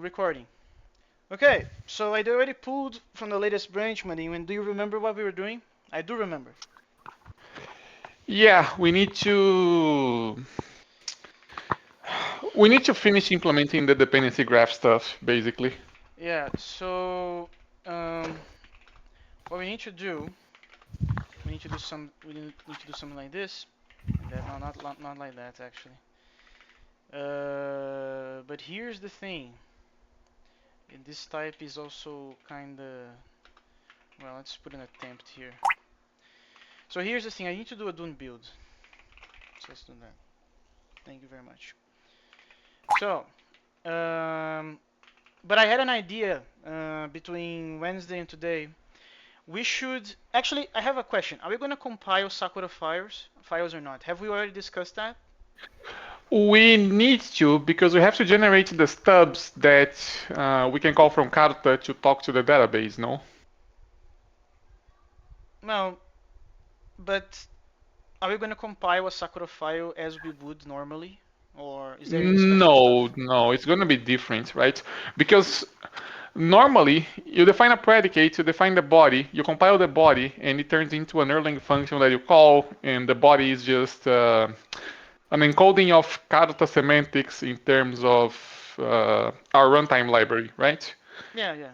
Recording. Okay, so I already pulled from the latest branch, Marinho, and do you remember what we were doing? I do remember. Yeah, we need to finish implementing the dependency graph stuff, basically. Yeah, so um, what we need to do, we need to do something like this, and that, no, not like that actually. But here's the thing, and this type is also kinda, well, let's put an attempt here. So here's the thing, I need to do a dune build. So let's do that. Thank you very much. So, um, but I had an idea between Wednesday and today. We should actually. I have a question. Are we going to compile Sakura files or not? Have we already discussed that? We need to because we have to generate the stubs that we can call from Karuta to talk to the database, no? No, but are we going to compile a Sakura file as we would normally, or is there any special No, stuff? no, it's gonna be different, right? Because normally you define a predicate, you define the body, you compile the body, and it turns into an Erlang function that you call, and the body is just an encoding of Karuta semantics in terms of our runtime library, right? Yeah, yeah,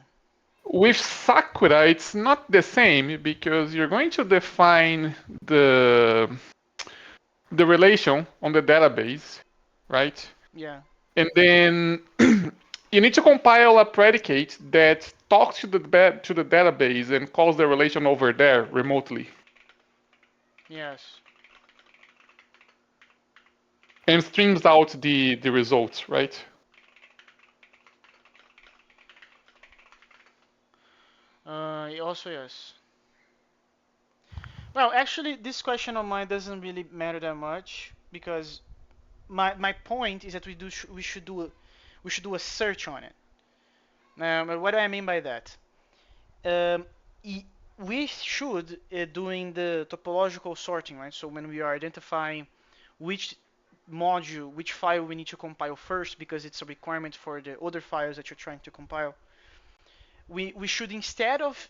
With Sakura, it's not the same because you're going to define the the relation on the database, right? yeah. And then you need to compile a predicate that talks to the database and calls the relation over there remotely Yes. and streams out the results, right? Also yes. Well, actually, this question of mine doesn't really matter that much because my point is that we should do a search on it. But what do I mean by that? Um, we should doing the topological sorting, right? So when we are identifying which module, which file we need to compile first because it's a requirement for the other files that you're trying to compile, we should instead of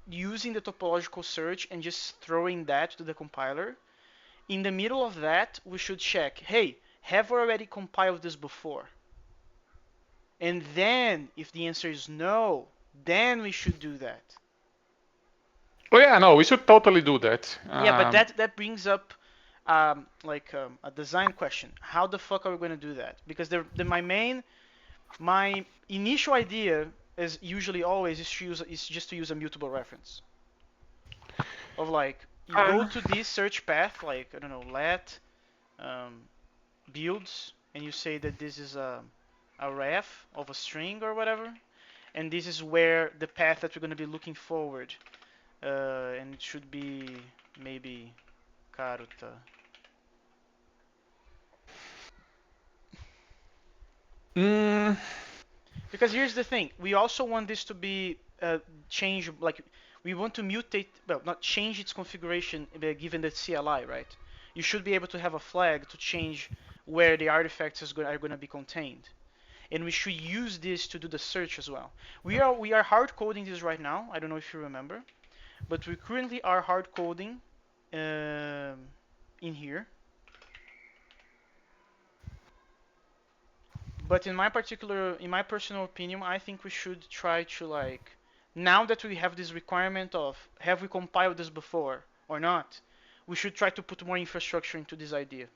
using the topological search and just throwing that to the compiler, in the middle of that, we should check, hey, have we already compiled this before? And then, if the answer is no, then we should do that. Oh yeah, no, we should totally do that. Yeah, but that brings up a design question. How the fuck are we going to do that? Because my initial idea is usually always is just to use a mutable reference of like you go uh, to this search path like I don't know let um, builds and you say that this is a ref of a string or whatever, and this is where the path that we're going to be looking forward, and it should be maybe Karuta. mm, Because here's the thing, we also want this to be changed, like we want to mutate, well, not change its configuration given the CLI, right? You should be able to have a flag to change where the artifacts are going to be contained. And we should use this to do the search as well. We are hard coding this right now. I don't know if you remember, but we currently are hard coding in here. But in my personal opinion, I think we should try to like, now that we have this requirement of have we compiled this before or not, we should try to put more infrastructure into this idea.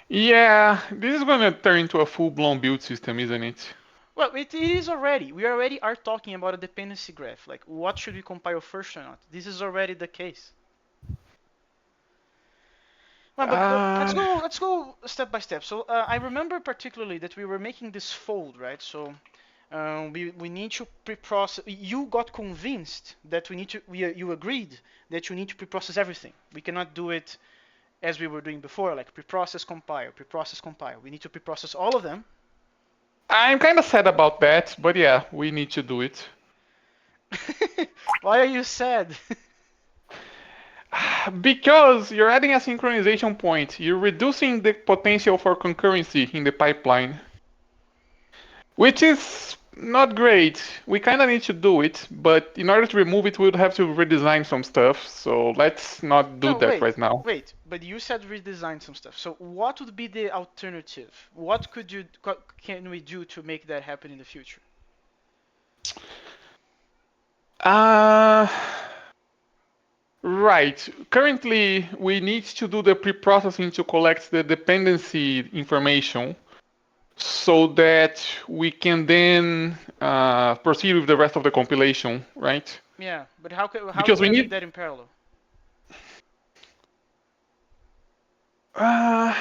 yeah, this is gonna turn into a full-blown build system, isn't it? Well, it is already. We already are talking about a dependency graph. Like, what should we compile first or not? This is already the case. Well, but let's Uh, go step by step. So I remember particularly that we were making this fold, right? So we need to pre-process. You got convinced that we need to. You agreed that you need to pre-process everything. We cannot do it as we were doing before, like pre-process compile, pre-process compile. We need to pre-process all of them. I'm kind of sad about that, but yeah, we need to do it. Why are you sad? Because you're adding a synchronization point, you're reducing the potential for concurrency in the pipeline. which is not great. We kind of need to do it, but in order to remove it, we would have to redesign some stuff. So let's not do No, that right wait, now. wait. But you said redesign some stuff. So what would be the alternative? What can we do to make that happen in the future? Uh, right. Currently, we need to do the pre-processing to collect the dependency information so that we can then proceed with the rest of the compilation, right? Yeah, but how are we Because we gonna make need. that in parallel? Uh,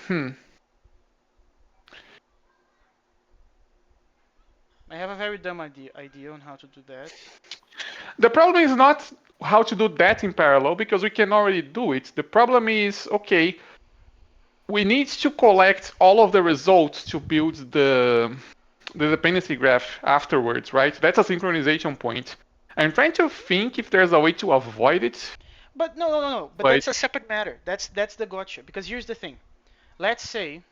hmm. I have a very dumb idea on how to do that. The problem is not how to do that in parallel because we can already do it. The problem is, okay, we need to collect all of the results to build the dependency graph afterwards, right? That's a synchronization point. I'm trying to think if there's a way to avoid it, But no. But but that's a separate matter. That's the gotcha. Because here's the thing. Let's say,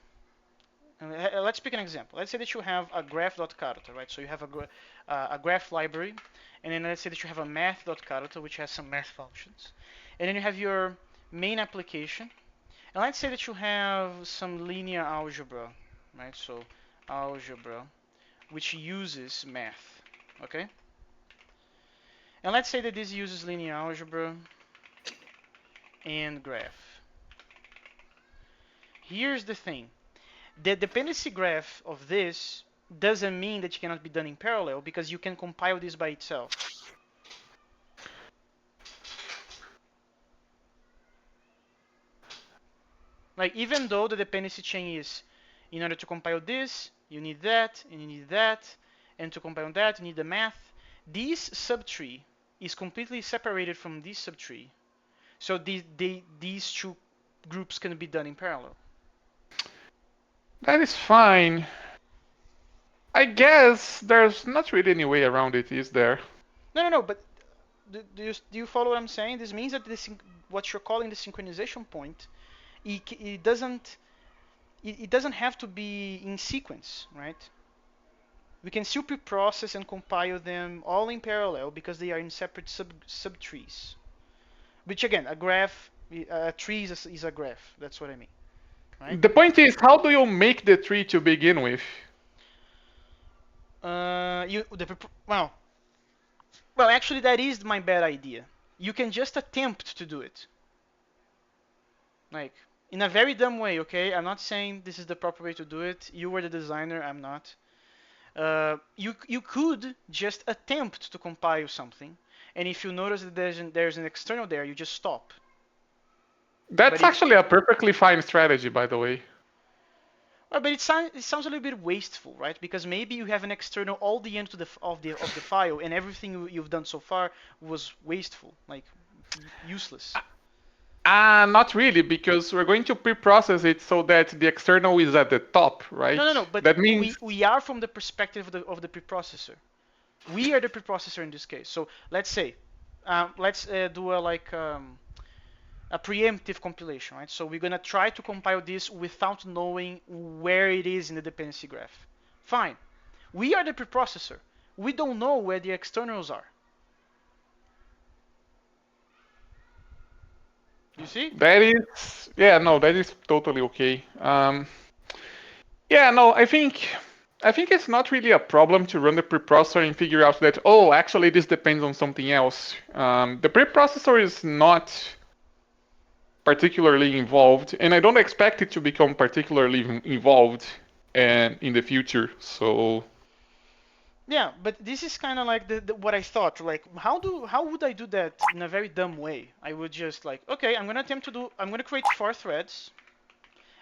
let's pick an example. Let's say that you have a graph.karuta, right? So you have a graph library, and then let's say that you have a math.karuta, which has some math functions, and then you have your main application, and let's say that you have some linear algebra, right? So algebra, which uses math, okay? And let's say that this uses linear algebra and graph. Here's the thing. The dependency graph of this doesn't mean that it cannot be done in parallel because you can compile this by itself. Like even though the dependency chain is in order to compile this, you need that, and you need that, and to compile that, you need the math. This subtree is completely separated from this subtree. So these two groups can be done in parallel. that is fine. I guess there's not really any way around it, is there? No. But do you follow what I'm saying? This means that what you're calling the synchronization point, it doesn't have to be in sequence, right? We can still pre-process and compile them all in parallel because they are in separate subtrees. Which again, a tree is a graph. That's what I mean, right? The point is, how do you make the tree to begin with? Well, actually, that is my bad idea. You can just attempt to do it, like in a very dumb way. Okay, I'm not saying this is the proper way to do it. You were the designer. I'm not. You could just attempt to compile something, and if you notice that there's an external there, you just stop. But That's if actually a perfectly fine strategy, by the way. but it sounds a little bit wasteful, right? Because maybe you have an external all the end to of the file, and everything you've done so far was wasteful, like useless. Not really, because we're going to pre-process it so that the external is at the top, No, no, right? no. But That means we are from the perspective of the preprocessor. We are the preprocessor in this case. So let's say, let's do a preemptive compilation, right? So we're gonna try to compile this without knowing where it is in the dependency graph. Fine. We are the preprocessor. We don't know where the externals are. You see? that is, yeah, no, that is totally okay. Yeah, no, I think it's not really a problem to run the preprocessor and figure out that, oh, actually this depends on something else. The preprocessor is not particularly involved, and I don't expect it to become particularly involved and in the future. So Yeah, but this is kind of like what I thought. Like, how would I do that in a very dumb way? I would just like, okay, I'm gonna create 4 threads,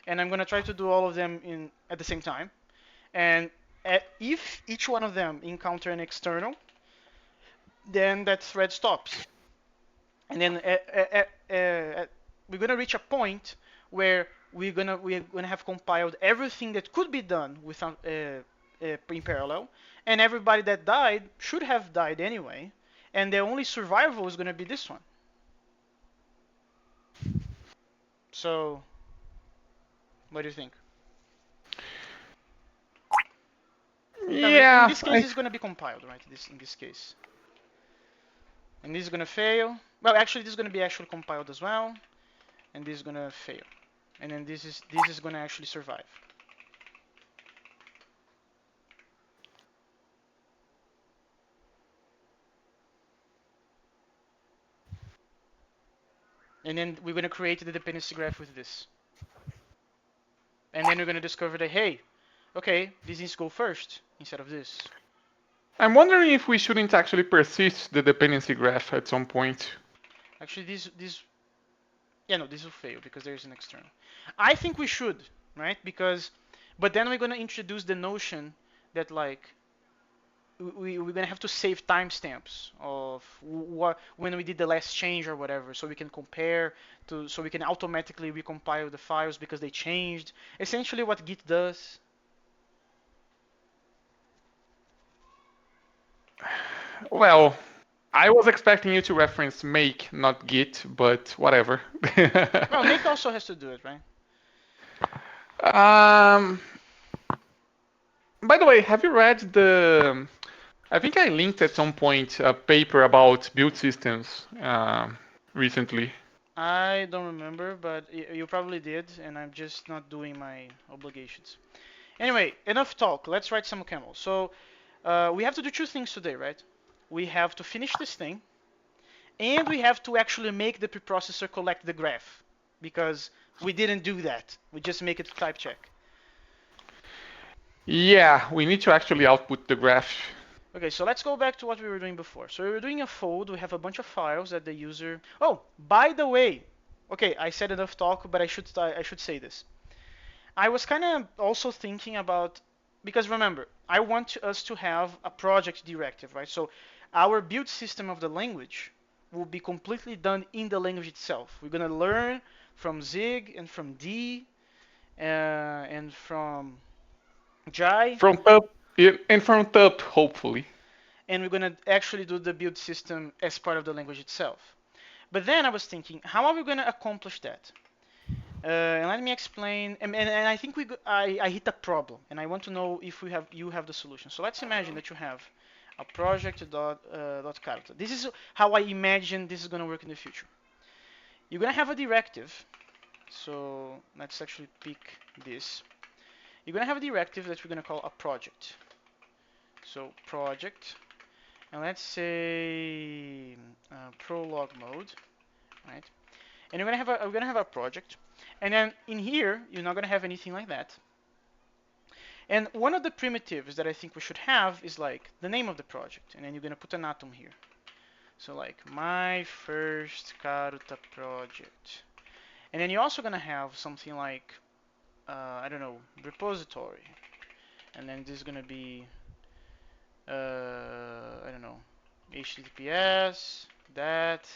and I'm gonna try to do all of them in at the same time. And if each one of them encounter an external, then that thread stops. And then we're gonna reach a point where we're gonna have compiled everything that could be done without in parallel, and everybody that died should have died anyway, and the only survival is gonna be this one. So, what do you think? Now, in Yeah, this case, it's going to be compiled, right? This in this case, and this is going to fail. Well, actually, this is going to be actually compiled as well, and this is going to fail, and then this is going to actually survive. And then we're going to create the dependency graph with this, and then we're going to discover that hey, okay, this needs to go first instead of this. I'm wondering if we shouldn't actually persist the dependency graph at some point. Actually, this yeah, no, this will fail because there's an external. I think we should, right? Because, but then we're gonna introduce the notion that like we're gonna have to save timestamps of what when we did the last change or whatever, so we can compare to, so we can automatically recompile the files because they changed. Essentially, what Git does. Well, I was expecting you to reference make, not git, but whatever. Well, make also has to do it, right? um, by the way, have you read the? I think I linked at some point a paper about build systems recently. I don't remember, but you probably did, and I'm just not doing my obligations. Anyway, enough talk. Let's write some OCaml. So we have to do two things today, right? We have to finish this thing, and we have to actually make the preprocessor collect the graph, because we didn't do that. We just make it type check. Yeah, we need to actually output the graph. Okay, so let's go back to what we were doing before. So we were doing a fold. We have a bunch of files that the user. Oh, by the way, okay, I said enough talk, but I should say this. I was kind of also thinking about, because remember, I want us to have a project directive, right? So our build system of the language will be completely done in the language itself. We're gonna learn from Zig and from D and from Jai, From top, and from top, hopefully. and we're gonna actually do the build system as part of the language itself. But then I was thinking, how are we gonna accomplish that? And let me explain. And I think I hit a problem, and I want to know if you have the solution. So let's imagine that you have a project dot Karuta. This is how I imagine this is going to work in the future. You're going to have a directive. So let's actually pick this. You're going to have a directive that we're going to call a project. So project, and let's say prologue mode, right? And we're gonna have a project, and then in here you're not gonna have anything like that. And one of the primitives that I think we should have is like the name of the project, and then you're gonna put an atom here. So like my first Karuta project, and then you're also gonna have something like I don't know, repository, and then this is gonna be I don't know, HTTPS that,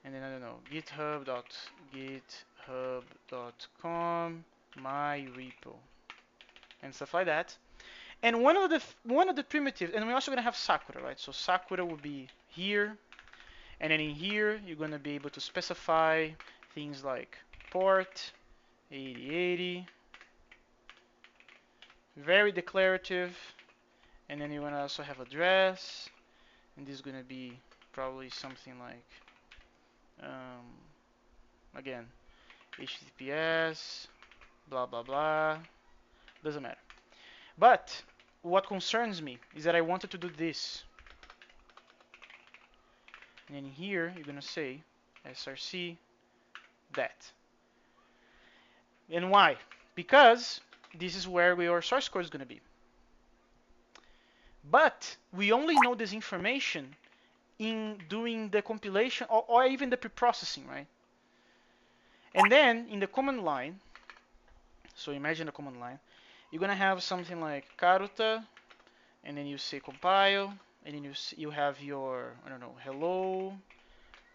and then I don't know, github.com my repo and stuff like that. And one of the primitives, and we're also gonna have Sakura, right? So Sakura will be here, and then in here you're gonna be able to specify things like port 8080, very declarative, and then you're gonna also have address, and this is gonna be probably something like um, again HTTPS, blah blah blah, doesn't matter. But what concerns me is that I wanted to do this. And then here you're gonna say src that. And why? Because this is where your source code is gonna be. But we only know this information in doing the compilation or even the preprocessing, right? And then in the command line, so imagine the command line, you're gonna have something like Karuta, and then you say compile, and then you have your I don't know hello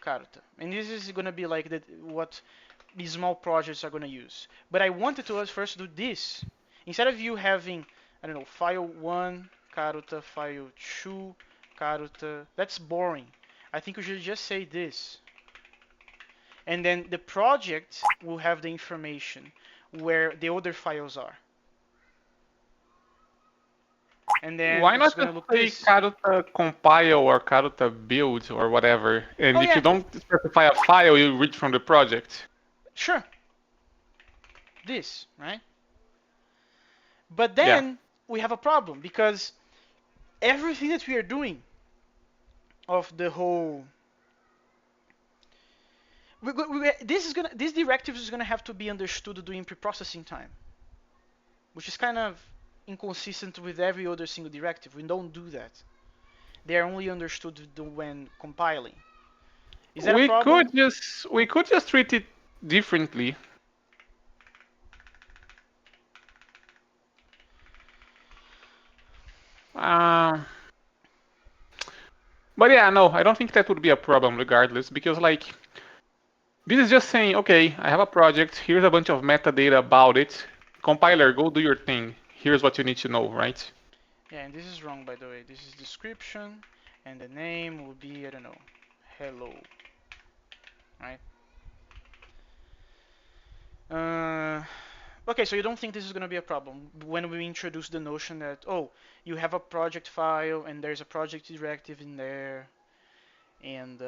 Karuta, and this is gonna be like what these small projects are gonna use. But I wanted to first do this instead of you having I don't know file one Karuta, file two Karuta. That's boring. I think we should just say this, And then the project will have the information where the other files are. And then Why it's not gonna just look say this. Karuta compile or Karuta build or whatever? Oh And if you yeah, don't specify a file, you read from the project. sure, this, right? But Yeah. then we have a problem because everything that we are doing of the whole this directive is gonna have to be understood during preprocessing time, which is kind of inconsistent with every other single directive. We don't do that. They are only understood when compiling. Is that a problem? We could just treat it differently. Uh, but yeah, no, I don't think that would be a problem regardless, because like this is just saying, okay, I have a project, here's a bunch of metadata about it. Compiler, go do your thing. Here's what you need to know, right? Yeah, and this is wrong by the way. This is description, and the name will be, I don't know, hello, right? Uh, okay, so you don't think this is going to be a problem when we introduce the notion that, oh, you have a project file and there's a project directive in there, and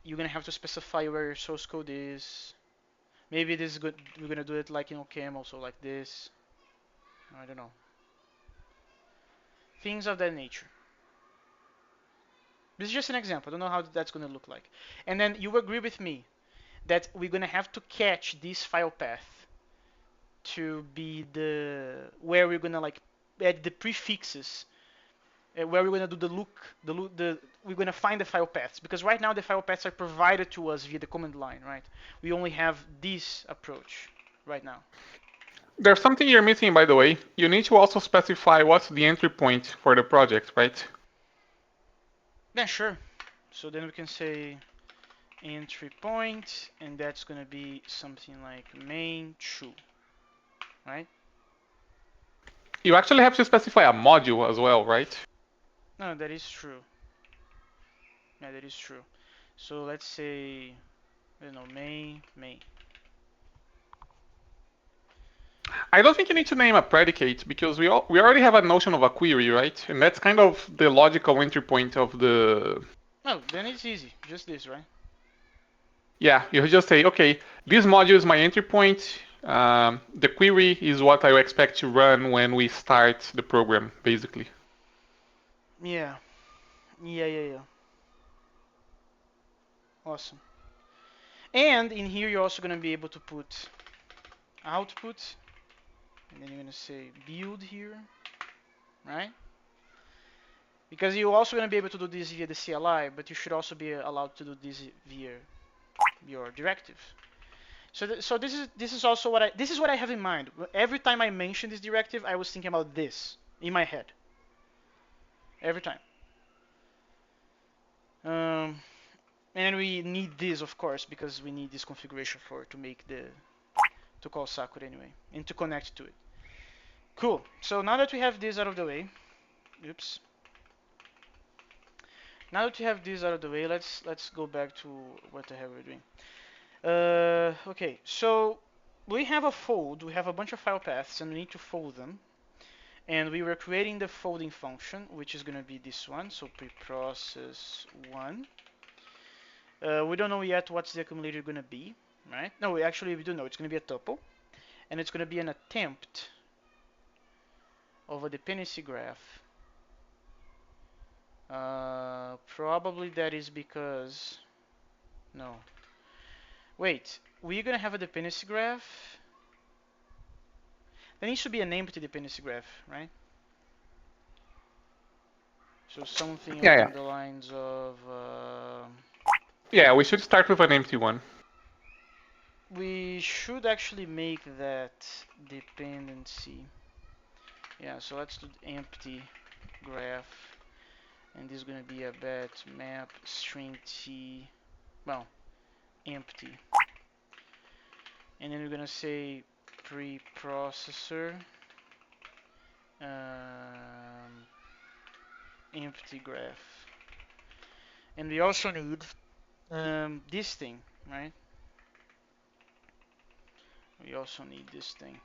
you're going to have to specify where your source code is. Maybe this is good. We're going to do it like in OCaml, so like this. I don't know. Things of that nature. This is just an example. I don't know how that's going to look like. And then you agree with me that we're going to have to catch this file path to be the where we're going to like add the prefixes, where we're going to do the we're going to find the file paths, because right now the file paths are provided to us via the command line, right? We only have this approach right now. There's something you're missing, by the way. You need to also specify what's the entry point for the project, right? Yeah, sure. So then we can say entry point, and that's going to be something like main true, right? You actually have to specify a module as well, right? No, that is true. Yeah, that is true. So let's say, I don't know, main. I don't think you need to name a predicate because we already have a notion of a query, right? And that's kind of the logical entry point of the. Oh, then it's easy. Just this, right? Yeah, you just say, okay, this module is my entry point. The query is what I expect to run when we start the program, basically. Yeah. Yeah. Awesome. And in here, you're also going to be able to put output, and then you're going to say build here, right? Because you're also going to be able to do this via the CLI, but you should also be allowed to do this via your directive. So this is also what I have in mind. Every time I mention this directive, I was thinking about this in my head. Every time. Um, and we need this, of course, because we need this configuration for to make the to call Sakura anyway and to connect to it. Cool. So now that we have this out of the way, oops. Now that we have this out of the way, let's go back to what the hell we're doing. Okay. So we have a fold. We have a bunch of file paths, and we need to fold them. And we were creating the folding function, which is going to be this one. So preprocess one. We don't know yet what's the accumulator going to be, right? No, we do know. It's going to be a tuple, and it's going to be an attempt of a dependency graph. Probably that is because no. Wait, we're going to have a dependency graph. There needs to be an empty dependency graph, right? So something Yeah, yeah. along the lines of Yeah, we should start with an empty one. we should actually make that dependency. Yeah, so let's do empty graph, and this is going to be a bet map string t, well, empty. And then we're going to say preprocessor um, empty graph. And we also need this thing, right? We also need this thing.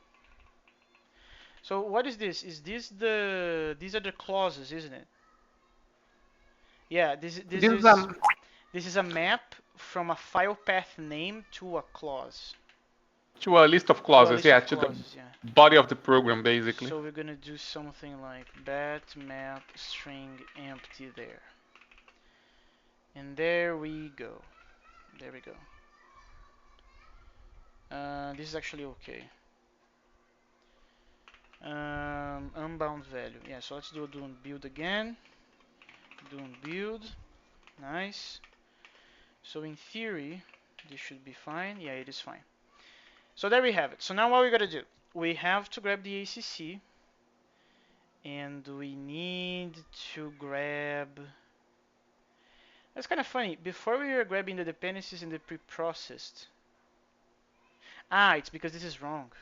So what is this? Is this the these are the clauses, isn't it? Yeah, This is this is a map from a file path name to a clause. to a list of To a clauses, list yeah, of to the clauses, yeah. body of the program basically. So we're gonna do something like bat map string empty there. And there we go. There we go. This is actually okay. Unbound value. Yeah, so let's do build again. Doing build. Nice. So in theory, this should be fine. Yeah, it is fine. So there we have it. So now what we gotta do? We have to grab the ACC, and we need to grab. That's kind of funny. Before we were grabbing the dependencies in the preprocessed. Ah, it's because this is wrong.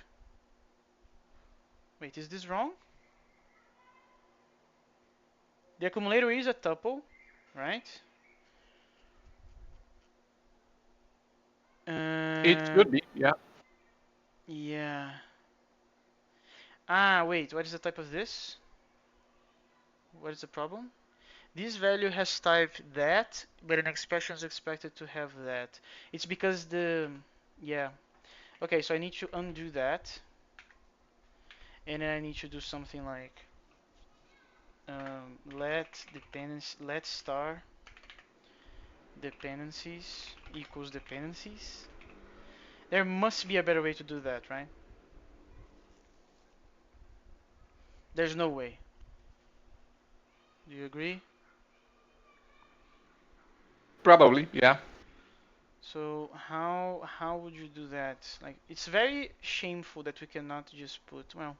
Wait, is this wrong? The accumulator is a tuple, right? It Uh, should be, yeah. yeah. Ah, wait, what is the type of this? What is the problem? This value has type that, but an expression is expected to have that. It's because yeah. Okay, so I need to undo that, and then I need to do something like let star dependencies equals dependencies. There must be a better way to do that, right? There's no way. Do you agree? Probably, yeah. So how would you do that? Like it's very shameful that we cannot just put, well,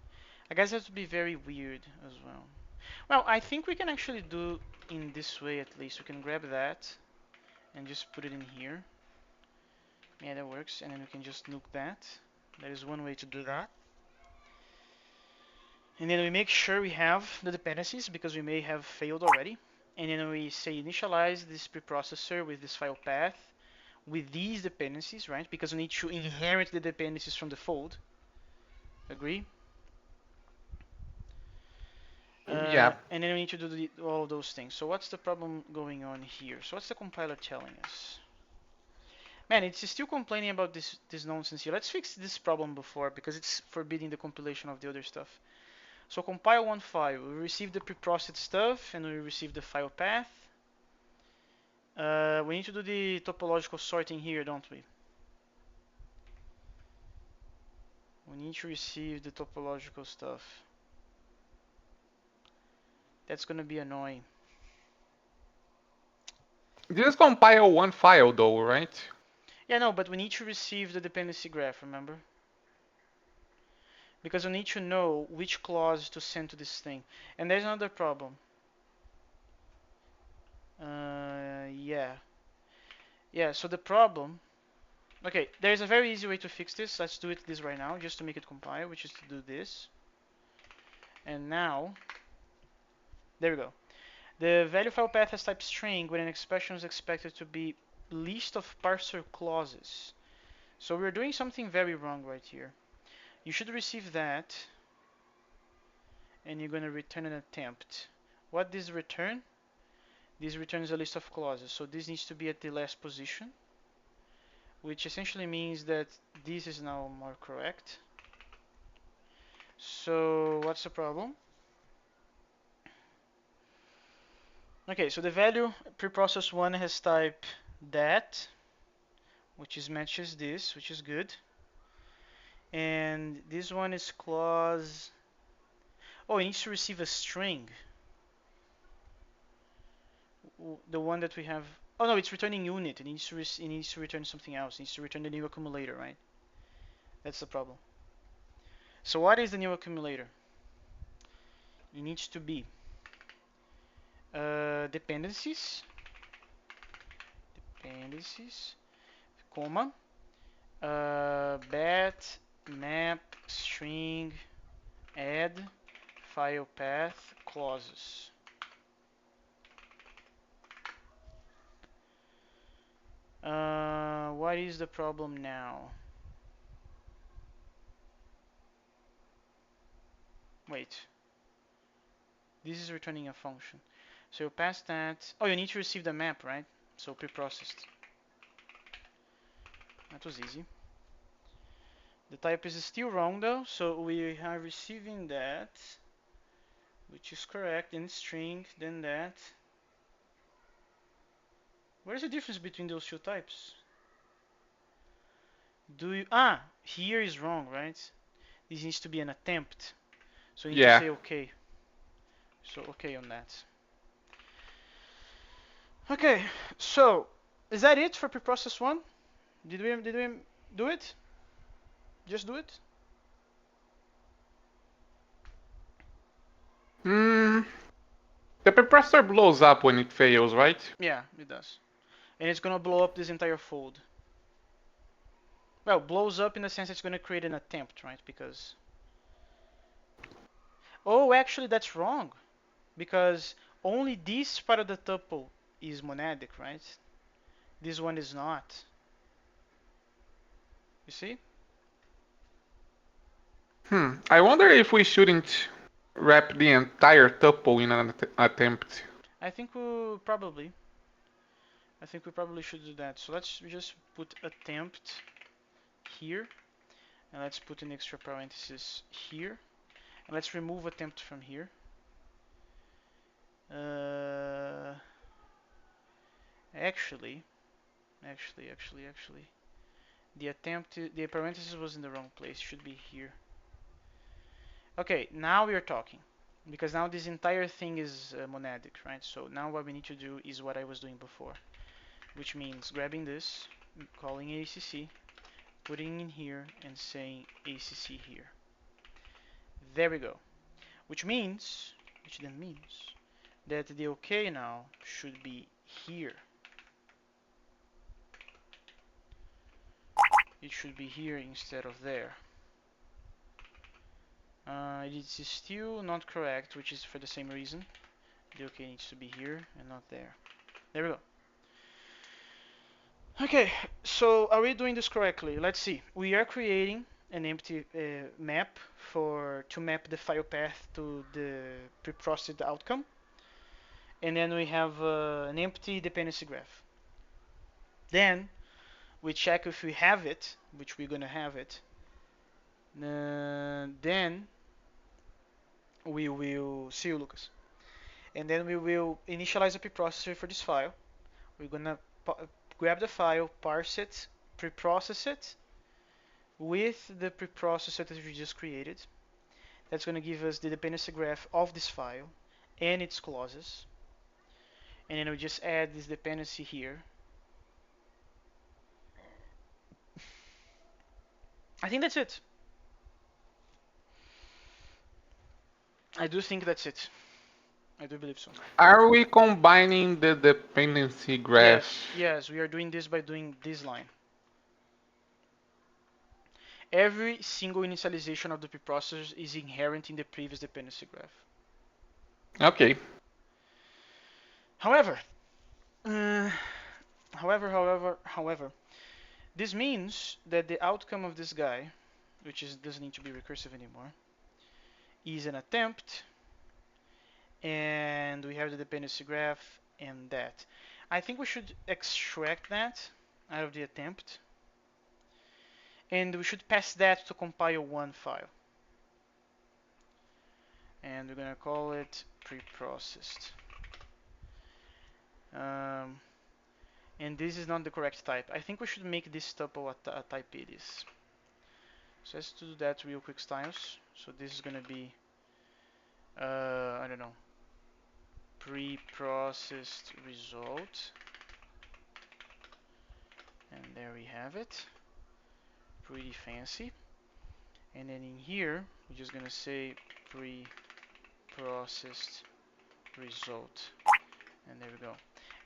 I guess that would be very weird as well. Well, I think we can actually do in this way at least. We can grab that and just put it in here. Yeah, that works. And then we can just nuke that. That is one way to do that. And then we make sure we have the dependencies because we may have failed already. And then we say initialize this preprocessor with this file path with these dependencies, right? Because we need to inherit the dependencies from the fold. Agree? Yeah. And then we need to do all those things. So what's the problem going on here? So what's the compiler telling us? Man, it's still complaining about this nonsense here. Let's fix this problem before because it's forbidding the compilation of the other stuff. So compile one file. We receive the preprocessed stuff and we receive the file path. We need to do the topological sorting here, don't we? We need to receive the topological stuff. That's gonna be annoying. Just compile one file though, right? Yeah, no, but we need to receive the dependency graph, remember? Because we need to know which clause to send to this thing. And there's another problem. Yeah. Yeah, so the problem... Okay, there's a very easy way to fix this. Let's do this right now, just to make it compile, which is to do this. And now... There we go. The value file path has type string when an expression is expected to be list of parser clauses. So we're doing something very wrong right here. You should receive that, and you're going to return an attempt. What does return? This returns a list of clauses. So this needs to be at the last position, which essentially means that this is now more correct. So what's the problem? Okay, so the value preprocess 1 has type that, which is matches this, which is good. And this one is clause. Oh, it needs to receive a string. The one that we have. Oh no, it's returning unit. It needs to return something else. It needs to return the new accumulator, right? That's the problem. So what is the new accumulator? It needs to be dependencies, comma, bat map string add file path clauses. What is the problem now? Wait, this is returning a function. So you pass that. Oh, you need to receive the map, right? So preprocessed. That was easy. The type is still wrong though, so we are receiving that, which is correct in string, then that. What is the difference between those two types? Here is wrong, right? This needs to be an attempt. So you need to Yeah. say okay. So okay on that. Okay, so is that it for preprocess one? Did we do it? Just do it? Hmm. The preprocessor blows up when it fails, right? Yeah, it does. And it's gonna blow up this entire fold. Well, blows up in the sense it's gonna create an attempt, right? Because oh, actually that's wrong. Because only this part of the tuple is monadic, right? This one is not. You see? I wonder if we shouldn't wrap the entire tuple in an attempt. I think we probably. I think we probably should do that. So let's just put attempt here, and let's put an extra parenthesis here, and let's remove attempt from here. Uh, actually, actually, the parenthesis was in the wrong place. It should be here. Okay, now we are talking. Because now this entire thing is monadic, right? So now what we need to do is what I was doing before, which means grabbing this, calling ACC, putting in here, and saying ACC here. There we go. Which then means that the OK now should be here. It should be here instead of there. It's still not correct, which is for the same reason. The OK needs to be here and not there. There we go. Okay, so are we doing this correctly? Let's see. We are creating an empty map to map the file path to the preprocessed outcome, and then we have an empty dependency graph. Then we check if we have it, which we're gonna have it. Then we will see you, Lucas. And then we will initialize a preprocessor for this file. We're gonna grab the file, parse it, preprocess it with the preprocessor that we just created. That's going to give us the dependency graph of this file and its clauses. And then we just add this dependency here. I think that's it. I do think that's it. I do believe so. Are we combining the dependency graph? Yes, we are doing this by doing this line. Every single initialization of the preprocessor is inherent in the previous dependency graph. Okay. However, uh, however, this means that the outcome of this guy, which doesn't need to be recursive anymore, is an attempt, and we have the dependency graph and that. I think we should extract that out of the attempt, and we should pass that to compile one file. And we're gonna call it preprocessed. And this is not the correct type. I think we should make this tuple a type edis. So let's do that real quick, styles. So this is gonna be, I don't know, preprocessed result. And there we have it. Pretty fancy. And then in here, we're just gonna say pre-processed result. And there we go.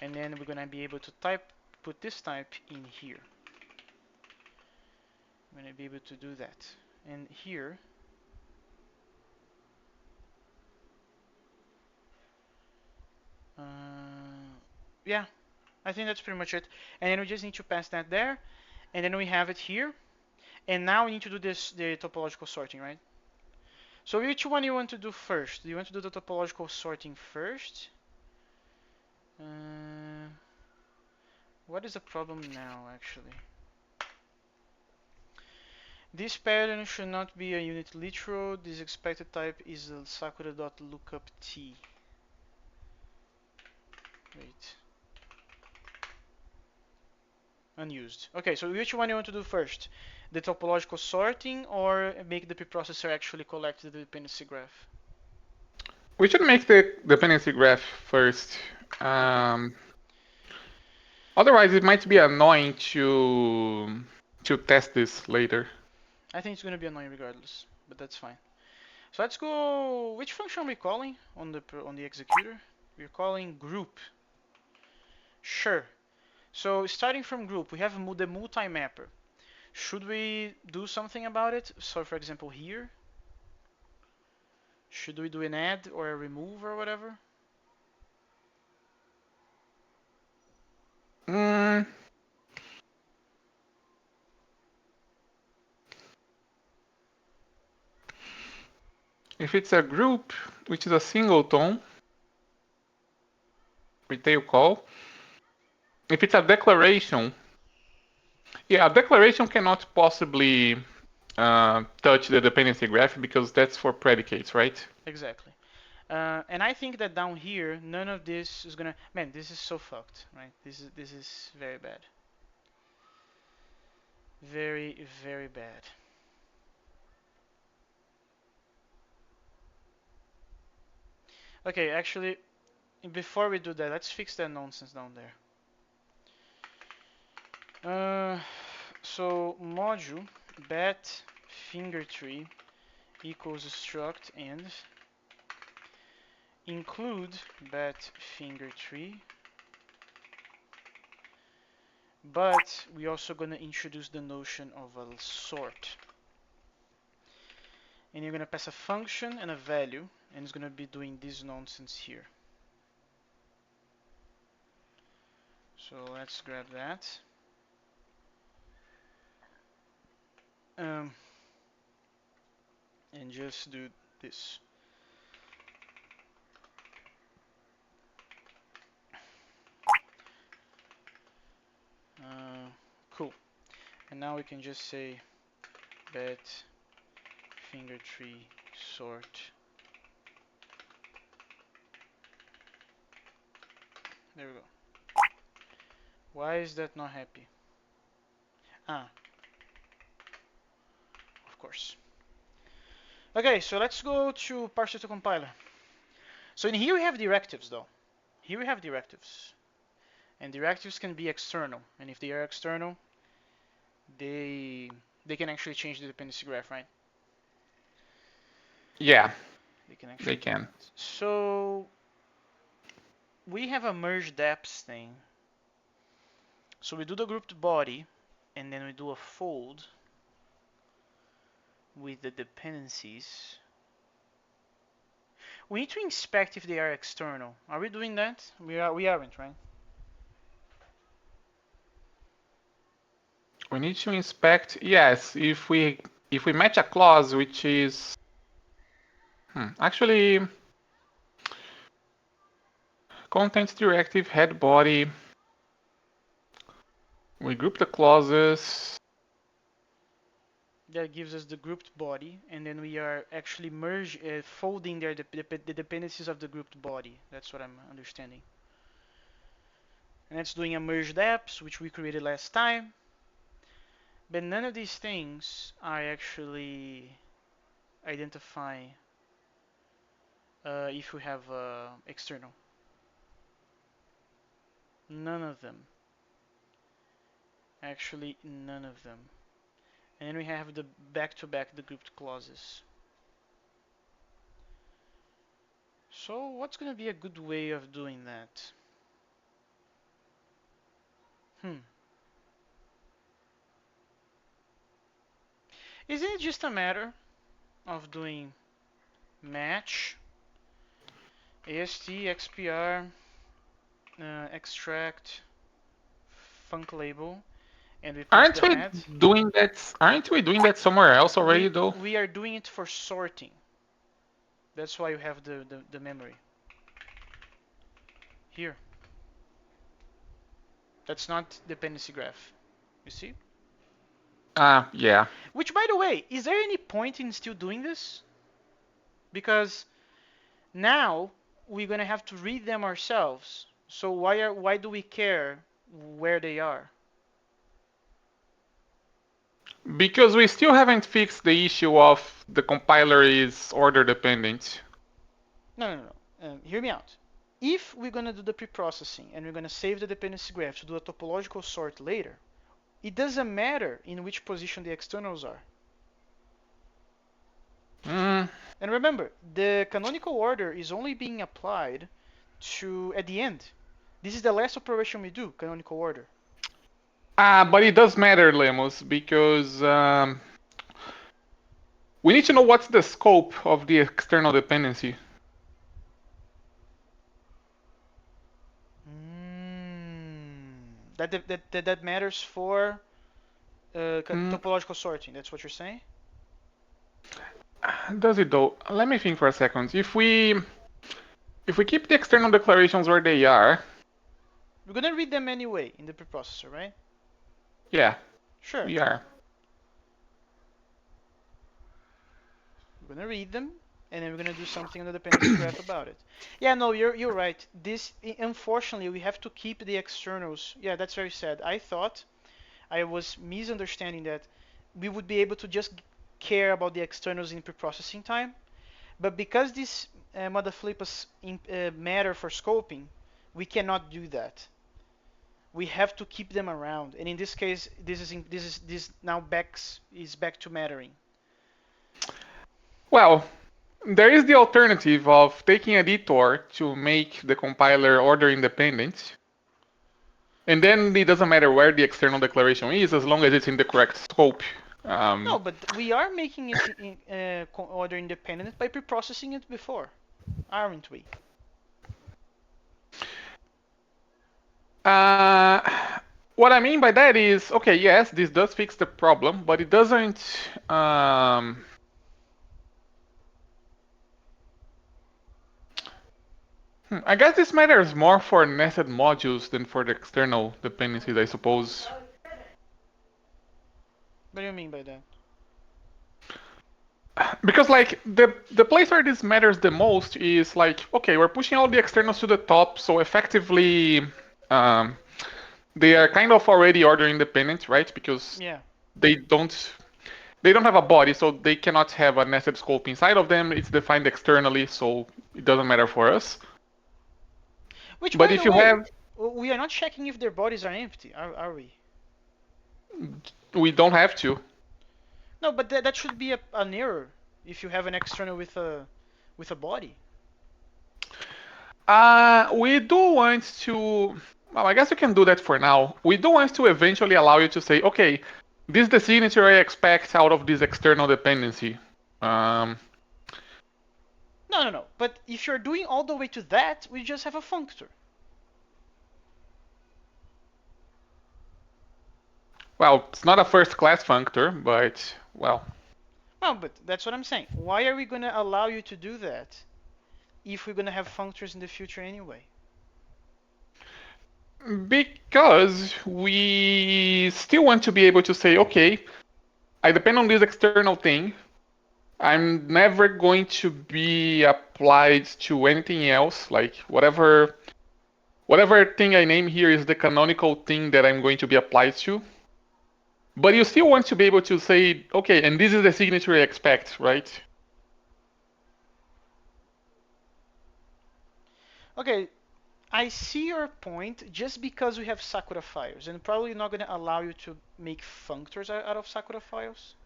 And then we're gonna be able to put this type in here. I'm gonna be able to do that. And here, yeah, I think that's pretty much it. And then we just need to pass that there. And then we have it here. And now we need to do the topological sorting, right? So which one you want to do first? Do you want to do the topological sorting first? Uh, what is the problem now, actually? This pattern should not be a unit literal. This expected type is a sakura.lookup_t. Wait. Unused. Okay, so which one you want to do first? The topological sorting or make the preprocessor actually collect the dependency graph? We should make the dependency graph first. Okay. Otherwise, it might be annoying to test this later. I think it's going to be annoying regardless, but that's fine. So let's go. Which function are we calling on the executor? We're calling group. Sure. So starting from group, we have the multi-mapper. Should we do something about it? So for example here, should we do an add or a remove or whatever? Mm, if it's a group, which is a singleton, retail call. If it's a declaration, yeah, a declaration cannot possibly touch the dependency graph because that's for predicates, right? Exactly. And I think that down here, none of this is gonna. Man, this is so fucked, right? This is very bad. Very very bad. Okay, actually, before we do that, let's fix that nonsense down there. So module bat finger tree equals struct and include bat finger tree, but we also gonna introduce the notion of a sort, and you're gonna pass a function and a value, and it's gonna be doing this nonsense here. So let's grab that. Um, and just do this. Uh, cool. And now we can just say bat finger tree sort. There we go. Why is that not happy? Ah, of course. Okay, so let's go to parser to compiler. So in here we have directives though. Here we have directives. And directives can be external. And if they are external, they they can actually change the dependency graph, right? Yeah, They can they actually do can. that. So we have a merge depths thing. So we do the grouped body, and then we do a fold with the dependencies. We need to inspect if they are external. Are we doing that? We aren't, right? We need to inspect. Yes, if we match a clause which is actually content directive head body. We group the clauses. That gives us the grouped body, and then we are actually folding the dependencies of the grouped body. That's what I'm understanding. And that's doing a merge depths, which we created last time. But none of these things are actually identifying if we have external. None of them. Actually, none of them. And then we have the back-to-back the grouped clauses. So what's gonna be a good way of doing that? Hmm. Isn't it just a matter of doing match ast xpr extract func label and we pass Aren't the we head? doing that? Aren't we doing that somewhere else already We though? we are doing it for sorting. That's why you have the memory here. That's not dependency graph. You see? Yeah. Which, by the way, is there any point in still doing this? Because now we're gonna have to read them ourselves. So why do we care where they are? Because we still haven't fixed the issue of the compiler is order dependent. No. Hear me out. If we're gonna do the pre-processing and we're gonna save the dependency graph to do a topological sort later, it doesn't matter in which position the externals are. Mm. And remember, the canonical order is only being applied at the end. This is the last operation we do, canonical order. But it does matter, Lemos, because we need to know what's the scope of the external dependency. That matters for Mm, topological sorting. That's what you're saying? does it though? Let me think for a second. If we keep the external declarations where they are, We're gonna read them anyway in the preprocessor, right? yeah, Sure. we are. We're gonna read them, and then we're gonna do something on the dependency graph about it. Yeah, no, you're right. This unfortunately we have to keep the externals. Yeah, that's very sad. I thought I was misunderstanding that we would be able to just care about the externals in preprocessing time, but because these mother flippers matter for scoping, we cannot do that. We have to keep them around, and in this case, this now is back to mattering. Well, there is the alternative of taking a detour to make the compiler order independent, and then it doesn't matter where the external declaration is as long as it's in the correct scope. No, Um, but we are making it order independent by preprocessing it before, aren't we? uh, what I mean by that is, okay, yes, this does fix the problem, but it doesn't. I guess this matters more for nested modules than for the external dependencies, I suppose. What do you mean by that? Because like the place where this matters the most is like, okay, we're pushing all the externals to the top, so effectively um, they are kind of already order independent, right? Because Yeah. they don't they don't have a body, so they cannot have a nested scope inside of them. It's defined externally, so it doesn't matter for us. Which, But by the if you way, have, we are not checking if their bodies are empty, are we? we don't have to. No, but that should be an error if you have an external with a body. We do want to. Well, I guess we can do that for now. We do want to eventually allow you to say, okay, this is the signature I expect out of this external dependency. Um, No. But if you're doing all the way to that, we just have a functor. well, it's not a first class functor, but well, No, but that's what I'm saying. Why are we gonna allow you to do that if we're gonna have functors in the future anyway? because we still want to be able to say, okay, I depend on this external thing. I'm never going to be applied to anything else, like whatever thing I name here is the canonical thing that I'm going to be applied to. But you still want to be able to say, okay, and this is the signature I expect, right? Okay, I see your point just because we have Sakura files, and probably not gonna allow you to make functors out of Sakura files.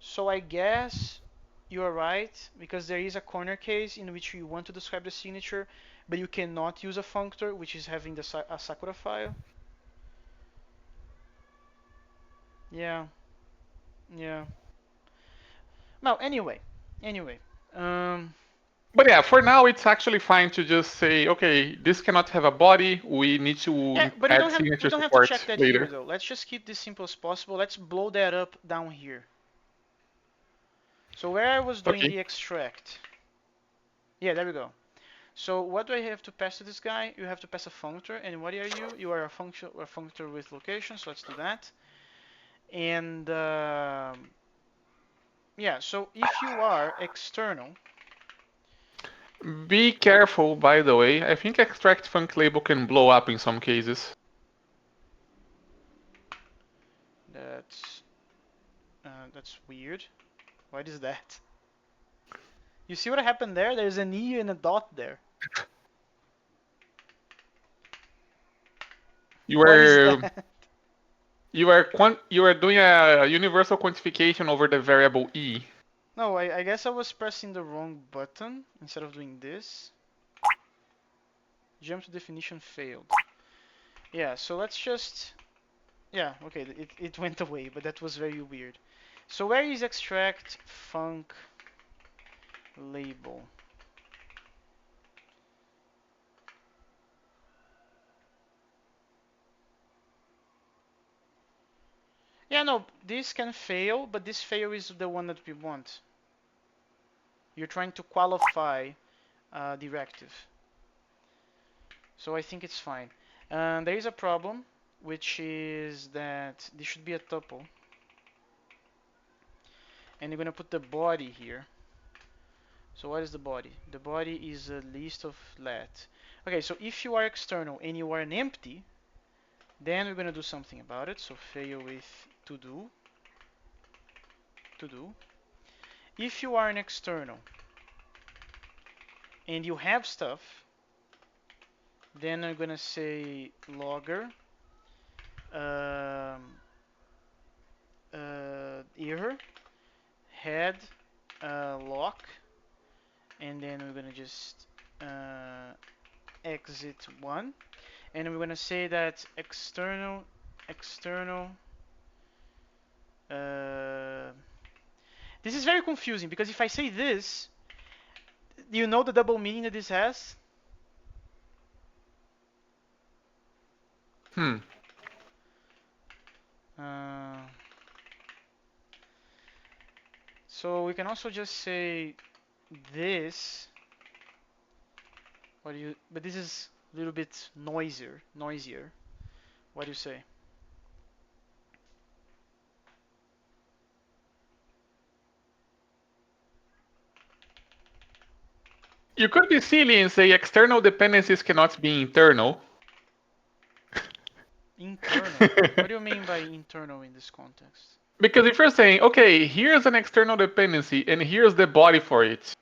So I guess you are right, because there is a corner case in which you want to describe the signature, but you cannot use a functor, which is having a Sakura file. Yeah, yeah. Well, anyway. Um, But yeah, for now it's actually fine to just say, okay, this cannot have a body. We need yeah, to but add we signature don't have to check support that here later. though. Let's just keep this simple as possible. Let's blow that up down here. So where I was doing Okay. the extract, yeah, there we go. So what do I have to pass to this guy? You have to pass a functor, and what are you? You are a functor with location, so let's do that. And yeah, so if you are external, Be careful, by the way. I think extract func label can blow up in some cases. that's that's weird. Why is that? You see what happened there? There's an E and a dot there. You What is are that? you are doing a universal quantification over the variable e. No, I guess I was pressing the wrong button instead of doing this. Jump to definition failed. Yeah, so let's just... Yeah, okay, it went away, but that was very weird. So where is extract func label? Yeah, no, this can fail, but this fail is the one that we want. You're trying to qualify directive. So I think it's fine. There is a problem, which is that this should be a tuple. And you're going to put the body here. So what is the body? The body is a list of let. Okay, so if you are external and you are an empty, then we're going to do something about it. So fail with to do. If you are an external and you have stuff, then I'm going to say logger um, error head lock, and then we're going to just exit one, and we're going to say that external uh, this is very confusing because if I say this, you know the double meaning that this has? Hmm. Uh, so we can also just say this. What do you? But this is a little bit noisier. What do you say? You could be silly and say external dependencies cannot be internal. Internal. What do you mean by internal in this context? Because if you're saying, okay, here's an external dependency and here's the body for it,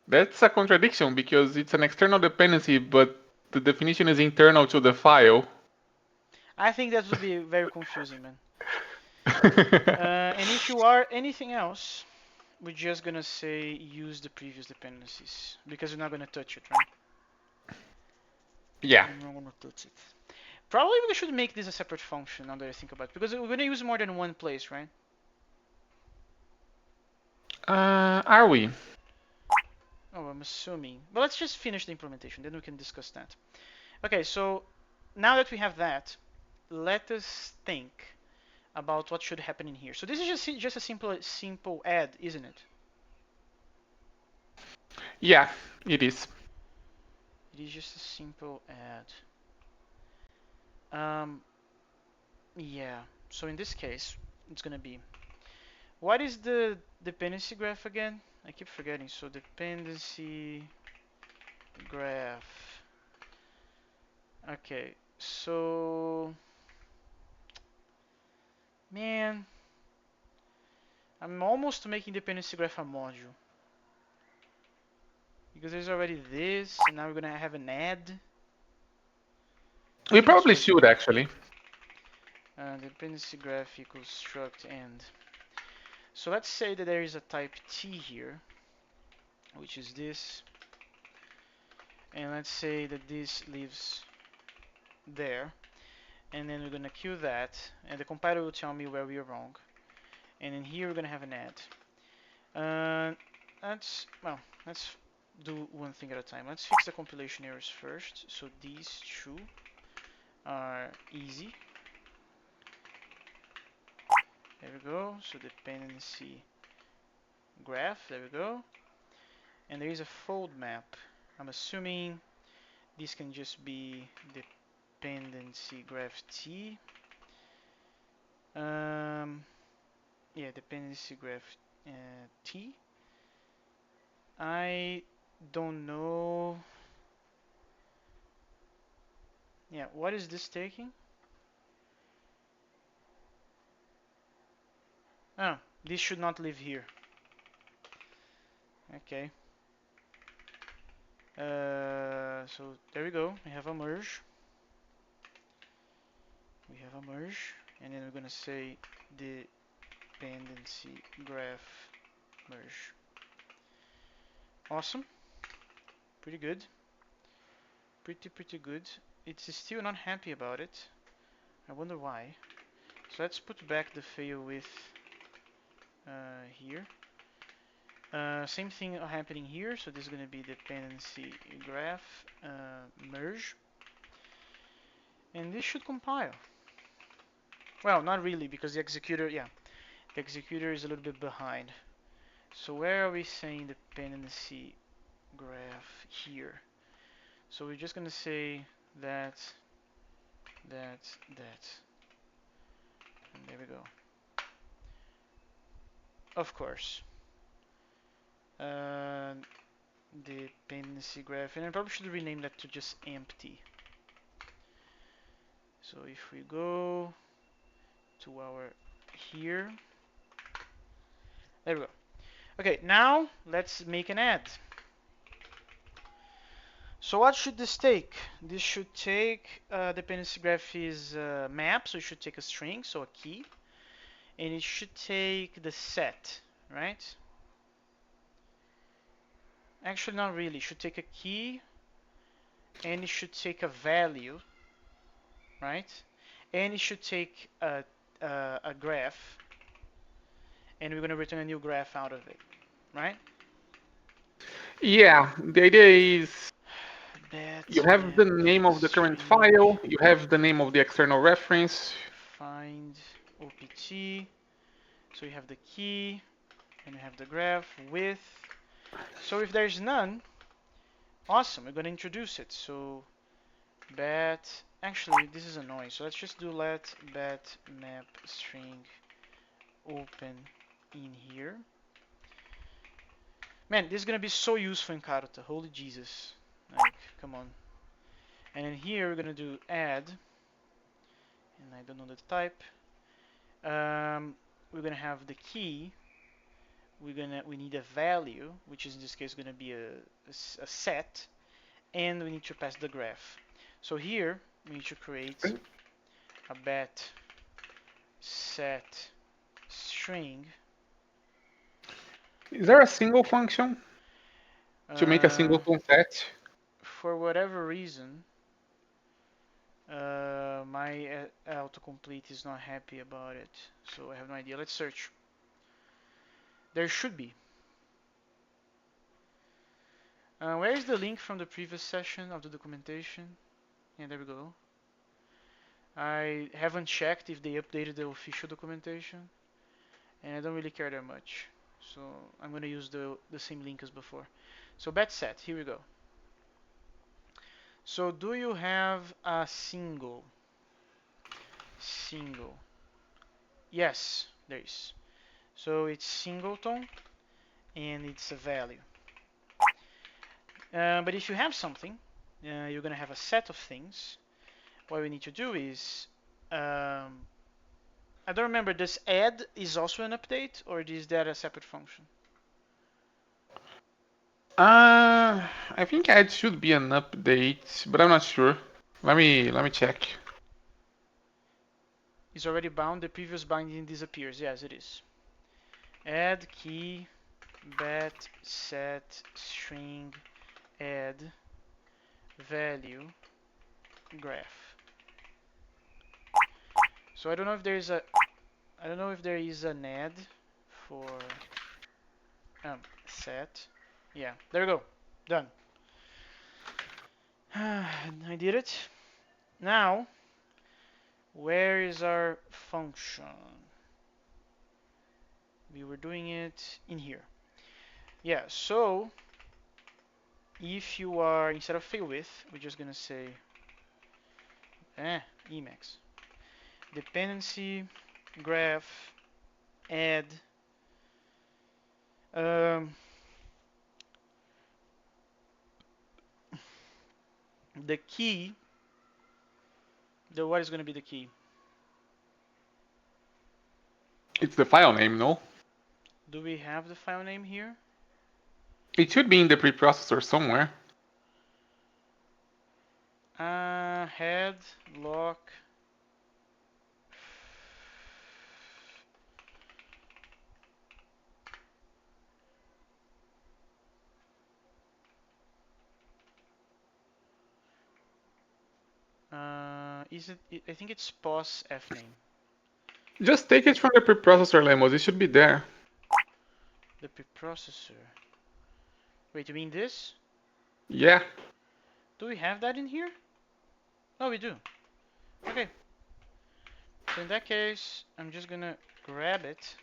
that's a contradiction because it's an external dependency, but the definition is internal to the file. I think that would be very confusing, man. And if you are anything else, we're just gonna say use the previous dependencies because we're not gonna touch it, right? Yeah. We're not gonna touch it. Probably we should make this a separate function now that I think about it because we're gonna use more than one place, right? Are we? Oh, I'm assuming. But let's just finish the implementation, then we can discuss that. Okay, so now that we have that, let us think about what should happen in here. So this is just a simple add, isn't it? Yeah, it is. It is just a simple add. Um, yeah. So in this case, it's gonna be what is the dependency graph again? I keep forgetting. So dependency graph. Okay. So man, I'm almost making dependency graph a module because there's already this, and now we're gonna have an add. I We think it's probably worth it. should actually. Dependency graph equals struct end. So let's say that there is a type T here, which is this, and let's say that this lives there, and then we're gonna queue that, and the compiler will tell me where we are wrong, and in here we're gonna have an add. Uh, well, let's do one thing at a time. Let's fix the compilation errors first. So these two are easy. There we go. So dependency graph. There we go. And there is a fold map. I'm assuming this can just be dependency graph T. Yeah, dependency graph T. I don't know. Yeah, what is this taking? Oh, this should not live here. Okay. So there we go. We have a merge. We have a merge, and then we're gonna say dependency graph merge. Awesome. Pretty good. Pretty good. It's still not happy about it. I wonder why. So let's put back the fail with here. Same thing happening here. So this is gonna be dependency graph merge, and this should compile. Well, not really, because the executor, yeah, the executor is a little bit behind. So where are we saying dependency graph here? So we're just gonna say that, that, and there we go. Of course. Uh, Dependency graph, and I probably should rename that to just empty. So if we go to our here, there we go. Okay, now let's make an add. So what should this take? This should take dependency graph is map, so it should take a string, so a key, and it should take the set, right? Actually, not really. It should take a key, and it should take a value, right? And it should take a graph, and we're going to return a new graph out of it, right? Yeah, the idea is you That have the map name of the current string file, you have the name of the external reference. find opt. So you have the key, and you have the graph with. So if there's none, awesome, we're going to introduce it. So bat, actually this is annoying, so let's just do let bat map string open in here. Man, this is gonna be so useful in Karuta. Holy Jesus. Like, come on. And then here we're gonna do add, and I don't know the type. We're gonna have the key. We need a value, which is in this case gonna be a set, and we need to pass the graph. So here we need to create a bat set string. Is there a single function to make a Uh, singleton set? for whatever reason, my autocomplete is not happy about it, so I have no idea. Let's search. There should be. Where is the link from the previous session of the documentation? Yeah, there we go. I haven't checked if they updated the official documentation, and I don't really care that much. So I'm gonna use the same link as before. So bat set, here we go. So do you have a single? Single. Yes, there is. So it's singleton and it's a value. But if you have something, you're gonna have a set of things. What we need to do is, I don't remember, this add is also an update, or is that a separate function? I think it should be an update, but I'm not sure. Let me check. Is already bound, the previous binding disappears. Yes, it is. Add key bat set string add value graph. So I don't know if there is an add for set. Yeah, there we go. Done. I did it. Now, where is our function? We were doing it in here. Yeah, so if you are, instead of fail with, we're just gonna say Emacs. Dependency graph add um, the key. What is gonna be the key? It's the file name, no? Do we have the file name here? It should be in the preprocessor somewhere. Head lock. Is it? I think it's pos fname. Just take it from the preprocessor, Lemos. It should be there. The preprocessor. Wait, you mean this? Yeah. Do we have that in here? Oh, we do. Okay. So in that case, I'm just gonna grab it.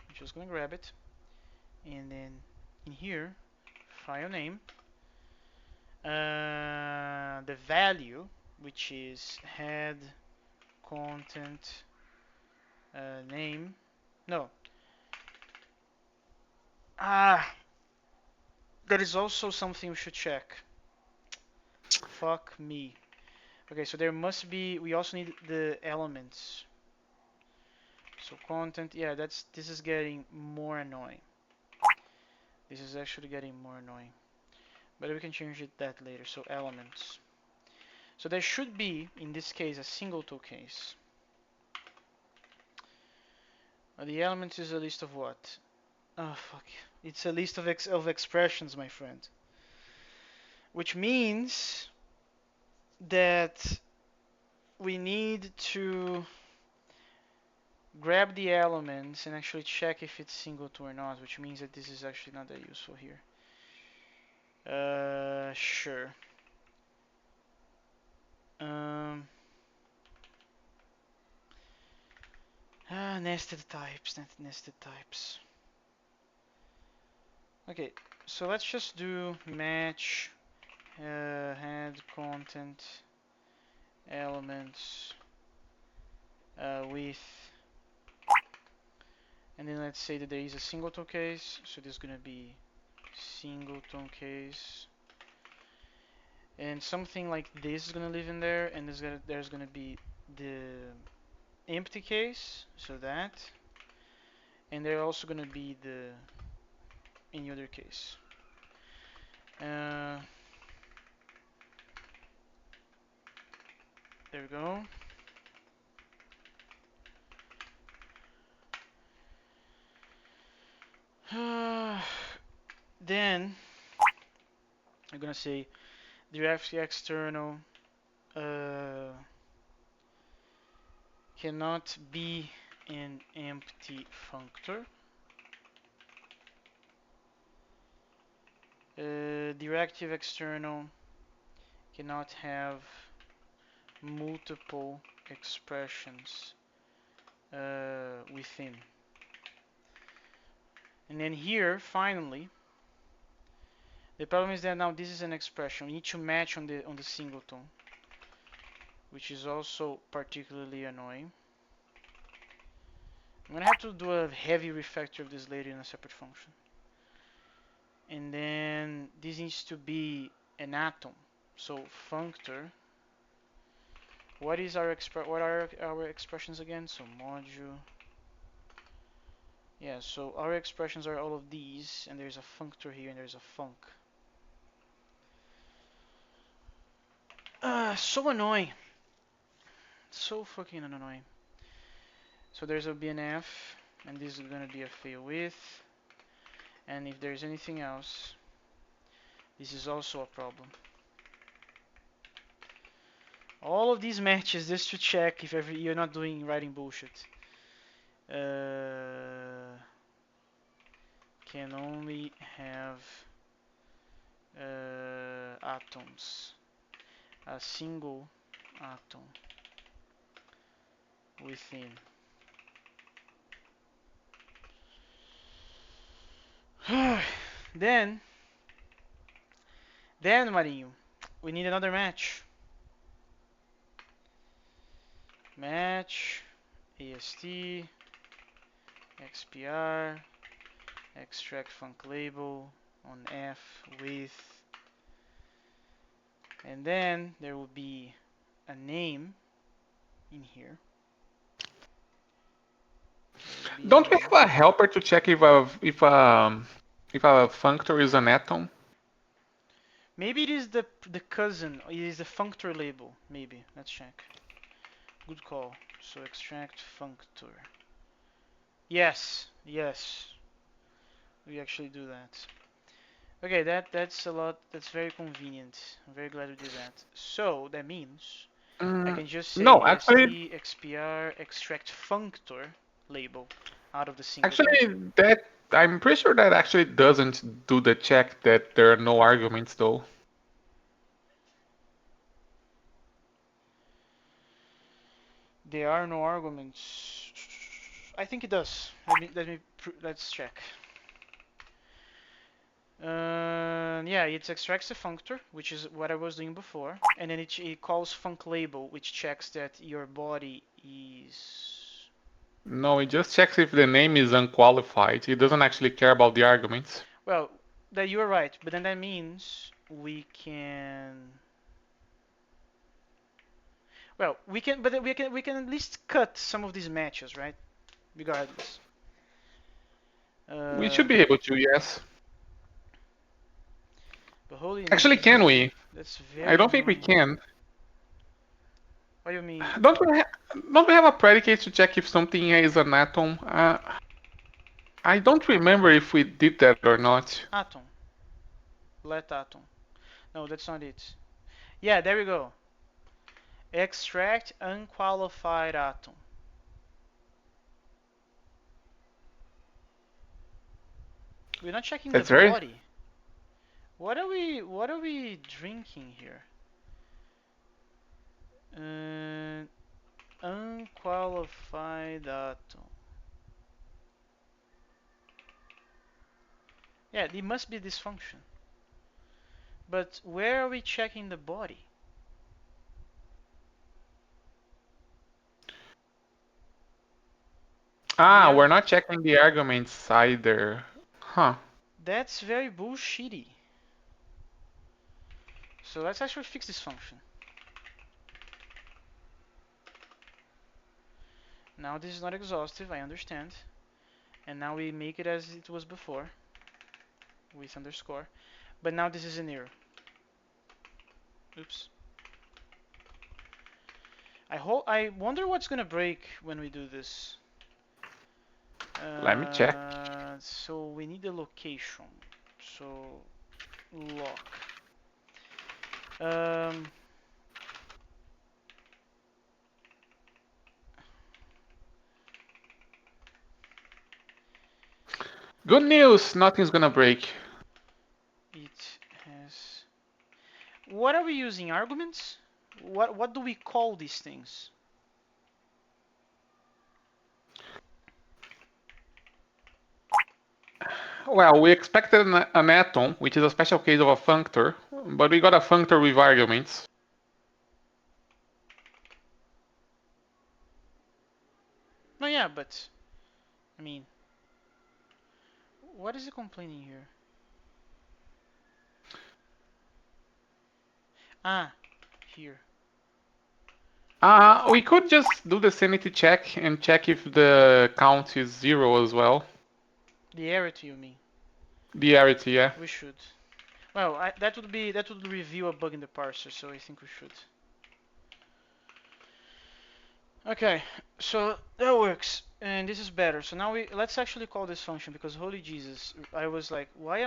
I'm just gonna grab it, and then in here, file name, the value, which is head content name. No. Ah, there is also something we should check. Fuck me. Okay, so there must be. We also need the elements. So content. Yeah, this is getting more annoying. This is actually getting more annoying. But we can change that later. So elements. So there should be, in this case, a singleton case. The elements is a list of what? Oh fuck! It's a list of expressions, my friend. Which means that we need to grab the elements and actually check if it's singleton or not. Which means that this is actually not that useful here. Sure. Um, nested types, nested types. Okay, so let's just do match head content elements with, and then let's say that there is a singleton case, so there's gonna be singleton case, and something like this is gonna live in there, and there's gonna be the empty case, so that, and there's also gonna be the any other case. Uh, there we go. Then I'm gonna say directly external cannot be an empty functor. Directive external cannot have multiple expressions within. And then here, finally, the problem is that now this is an expression. We need to match on the singleton, which is also particularly annoying. I'm gonna have to do a heavy refactor of this later in a separate function. And then this needs to be an atom. So functor. What are our expressions again? So module. Yeah, so our expressions are all of these, and there's a functor here, and there's a func. So annoying. So fucking annoying. So there's a BNF, and this is gonna be a fail with. And if there's anything else, this is also a problem. All of these matches just to check if you're not writing bullshit. Can only have atoms. A single atom within. then, then Marinho, we need another match. Match AST XPR extract func label on F with, and then there will be a name in here. There will be a Don't we name. have a helper to check if a functor is an atom? Maybe it is the cousin. It is the functor label. Maybe. Let's check. Good call. So extract functor. Yes. Yes. We actually do that. Okay, that's a lot. That's very convenient. I'm very glad we did that. So that means I can just say No, AST actually, XPR extract functor label out of the singleton. actually, that I'm pretty sure that actually doesn't do the check that there are no arguments though. There are no arguments. I think it does. Let's check. Yeah, it extracts a functor, which is what I was doing before, and then it calls func label, which checks that your body is. No, it just checks if the name is unqualified. It doesn't actually care about the arguments. Well, that you are right, but then that means we can. Well, we can, but we can at least cut some of these matches, right? Regardless. We should Um, be able to, yes. but holy Actually, name, can we? that's I very don't think we annoying. can. What do you mean, Don't we have a predicate to check if something is an atom? I don't remember if we did that or not. atom? Let atom. No, that's not it. Yeah, there we go. Extract unqualified atom. We're not checking the That's very. body. What are we drinking here? Uh, unqualified atom. Yeah, it must be this function. But where are we checking the body? Ah, There. we're not checking the arguments either. Huh. That's very bullshitty. So let's actually fix this function. Now this is not exhaustive, I understand. And now we make it as it was before, with underscore. But now this is an error. Oops. I wonder what's gonna break when we do this. Let me check. So we need the location. So lock. Um, Good news, nothing's gonna break. it has. What are we using? Arguments? What do we call these things? Well, we expected an atom, which is a special case of a functor, but we got a functor with arguments. No, yeah, but I mean, what is it complaining here? Ah, here. We could just do the sanity check and check if the count is zero as well. The arity, you mean? The arity, yeah. We should. Well, that would reveal a bug in the parser, so I think we should. Okay, so that works, and this is better. So now let's actually call this function because holy Jesus, I was like, why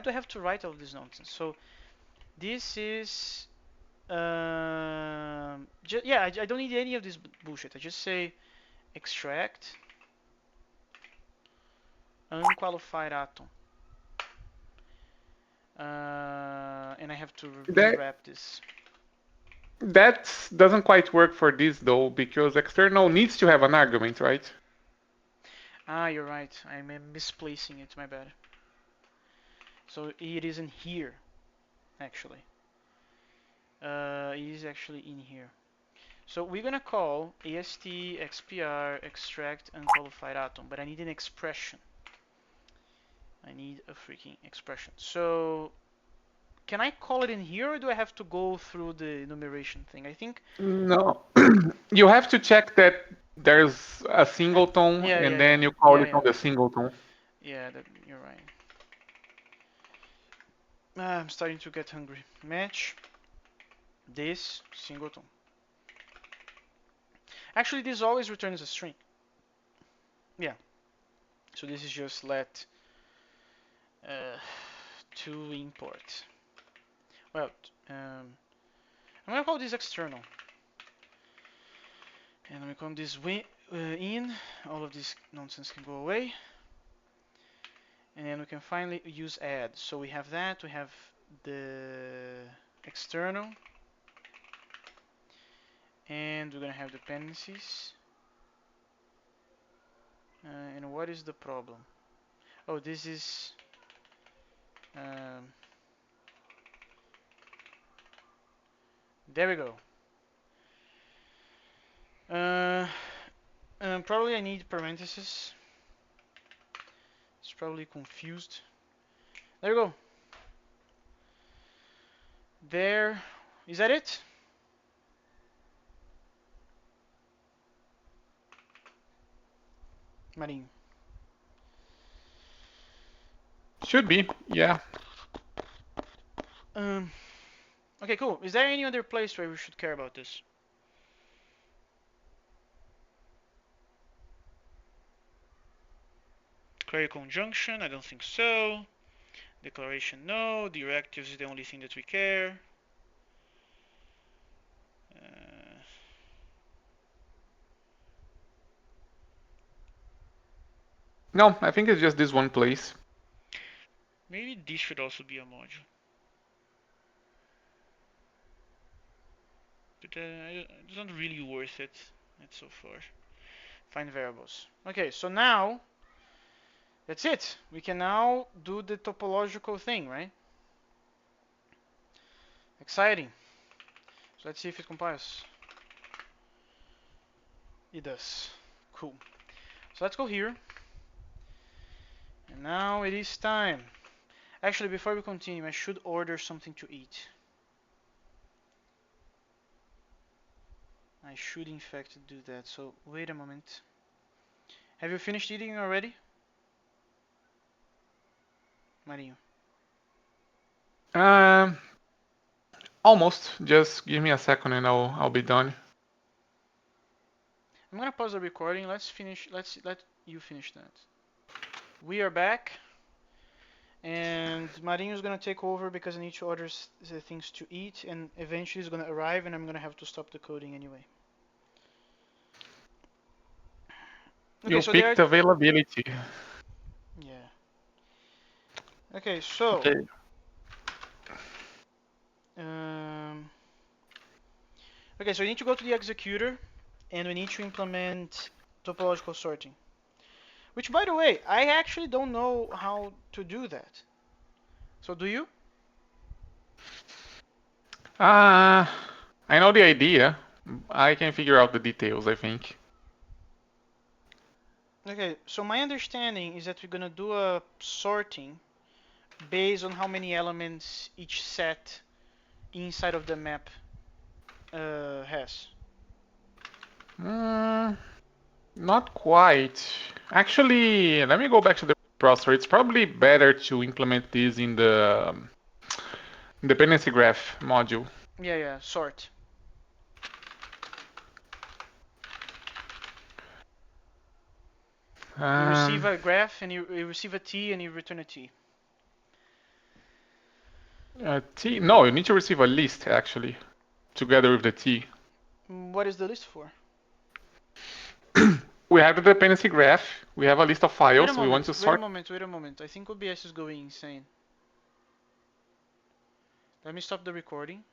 do I have to write all this nonsense? So this is yeah, I don't need any of this bullshit. I just say extract unqualified atom, and I have to That rewrap this. that doesn't quite work for this though, because external needs to have an argument, right? Ah, you're right. I'm misplacing it. My bad. So it isn't here, actually. It is actually in here. So we're gonna call ast expr extract unqualified atom, but I need an expression. I need a freaking expression. So can I call it in here, or do I have to go through the enumeration thing? I think. No, you have to check that there's a singleton, Yeah, yeah, and yeah, then you call yeah, it yeah, on the singleton. yeah. You're right. I'm starting to get hungry. Match this singleton. Actually, this always returns a string. Yeah. So this is just let uh, to import. Well, um, I'm gonna call this external, and I'm gonna call this in. All of this nonsense can go away, and then we can finally use add. So we have that. We have the external, and we're gonna have dependencies. And what is the problem? Oh, this is um, there we go. Uh, Probably I need parentheses. It's probably confused. There we go. There. Is that it? Marinho. Should be, yeah. Um, okay, cool. Is there any other place where we should care about this? Query conjunction, I don't think so. Declaration, no. Directives is the only thing that we care. Uh, No, I think it's just this one place. Maybe this should also be a module. But it's not really worth it. Not so far. Find variables. Okay, so now that's it. We can now do the topological thing, right? Exciting. So let's see if it compiles. It does. Cool. So let's go here. And now it is time. Actually, before we continue, I should order something to eat. I should in fact do that. So wait a moment. Have you finished eating already? Marinho. Um, Almost. Just give me a second and I'll be done. I'm gonna pause the recording. Let you finish that. We are back, and Marinho is gonna take over because I need to order the things to eat, and eventually it's gonna arrive, and I'm gonna have to stop the coding anyway. Okay, You so there. picked availability. Yeah. Okay, so Okay. um, okay, so we need to go to the executor, and we need to implement topological sorting. Which, by the way, I actually don't know how to do that. So do you? Uh, I know the idea. I can figure out the details, I think. Okay, so my understanding is that we're gonna do a sorting based on how many elements each set inside of the map has. Mm, Not quite. Actually, let me go back to the processor. It's probably better to implement this in the dependency graph module. Yeah, yeah, sort. You receive Um, a graph and you receive a T and you return a T. T. No, you need to receive a list actually, together with the T. What is the list for? We have the dependency graph. We have a list of Wait a files. We want moment, to wait a sort. moment, wait a moment. I think OBS is going insane. Let me stop the recording.